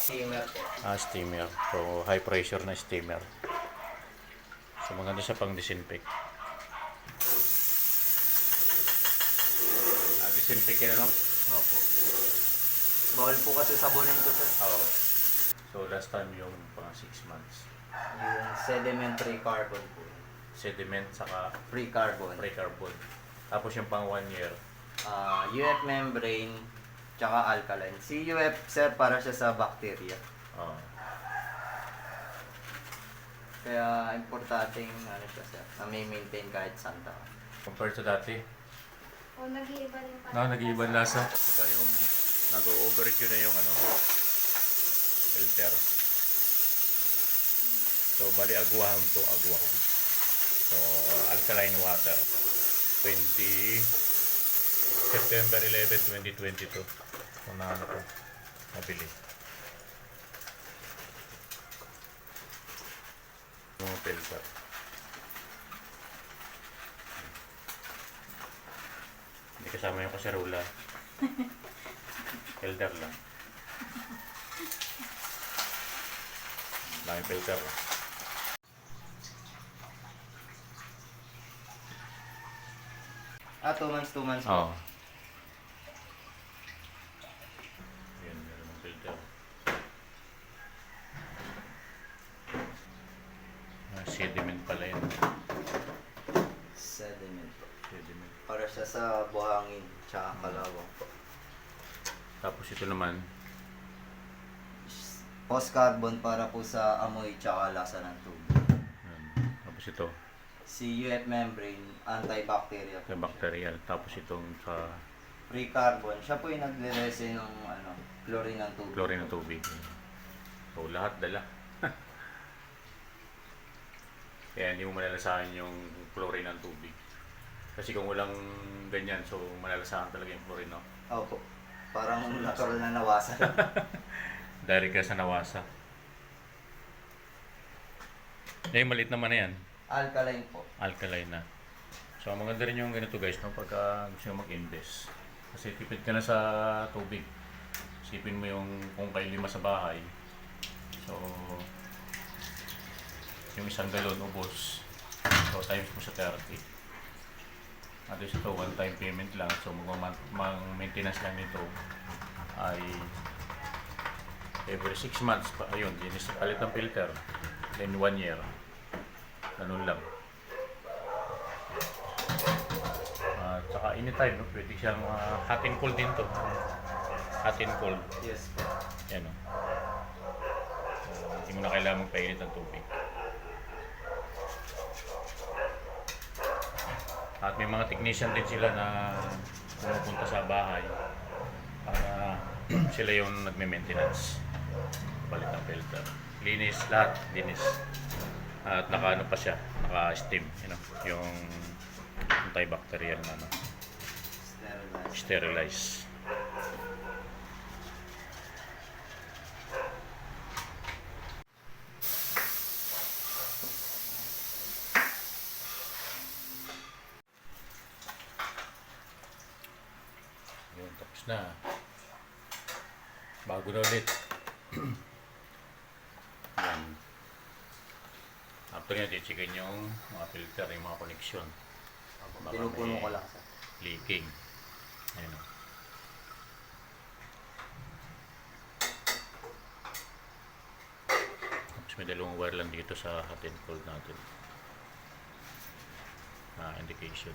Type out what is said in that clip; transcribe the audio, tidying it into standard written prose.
Steamer po. Steamer. So, high pressure na steamer. So, maganda siya pang disinfect. Disinfect yan, ano? Opo. Bawal po kasi sabunin to, sir. Oo. So, last time yung pang 6 months. Yung sedimentary carbon po. Sediment, saka Free carbon. pre-carbon. Tapos yung pang 1 year. UF membrane, tsaka alkaline. Si UF, sir, para siya sa bacteria. Oo. Kaya importanteng ano siya, sir, na may maintain kahit saan ka. Compared sa dati. O, nag-iiba yung parang Nag-iibang lasa. Saka yung nag-overheat na yung ano, filter. So, bali agwahon to, agwahon. So, alkaline water. 20 September 11, 2022. So, na ano ko, nabili. Yung filter. Hindi kasama yung kaserula. Filter lang. Dami filter. 2 months, 2 months Oo. po. Yan, meron ng filter. Sediment pala yun. Sediment po. Sediment. Para siya sa buhangin, tsaka kalawang po. Tapos ito naman, Post-carbon para po sa amoy tsaka lasa ng tubig. yan. Tapos ito, Si UF membrane, antibacterial po. bacterial. Tapos itong sa Free carbon, siya po yung nagre-rese ng chlorine ng tubig. chlorine ng tubig. So, lahat dala. Kaya hindi mo malalasahan yung chlorine ng tubig. Kasi kung walang ganyan, so malalasahan talaga yung chlorine, no? Opo. Parang natural na nawasan. Dahil ka sa nawasa. Eh, maliit naman na yan. Alkaline po. Alkaline na. So, maganda rin yung ganito guys, no? Pagka gusto nyo mag-invest. Kasi tipid ka na sa tubig. Isipin mo yung kung kayo 5 sa bahay. So, yung 1 galon ubos. So, times mo sa 30. At least ito, one-time payment lang. So, mag-maintenance lang nito ay every 6 months pa. Ayun, dinis palit ng filter. Then 1 year. Ganun lang. Tsaka anytime, no? Pwede siyang hot and cold din to. Hot and cold. Yes po. Yan, no? Hindi mo na kailangan magpainit ng tubig. At may mga technician din sila na pumupunta sa bahay para sila yung nagme-maintenance. Palit ng filter. Linis, lahat linis. At naka-ano pa siya, naka-steam, yung antibacterial na ano, sterilize. Yun, tapos na. Bago na ulit. Yan. After nyo, tichikin yung mga filter, yung mga connection. Baka Pinupuno may ko lang sa leaking. Ayun o. Tapos may 2 wire lang dito sa hot and cold natin. Indication.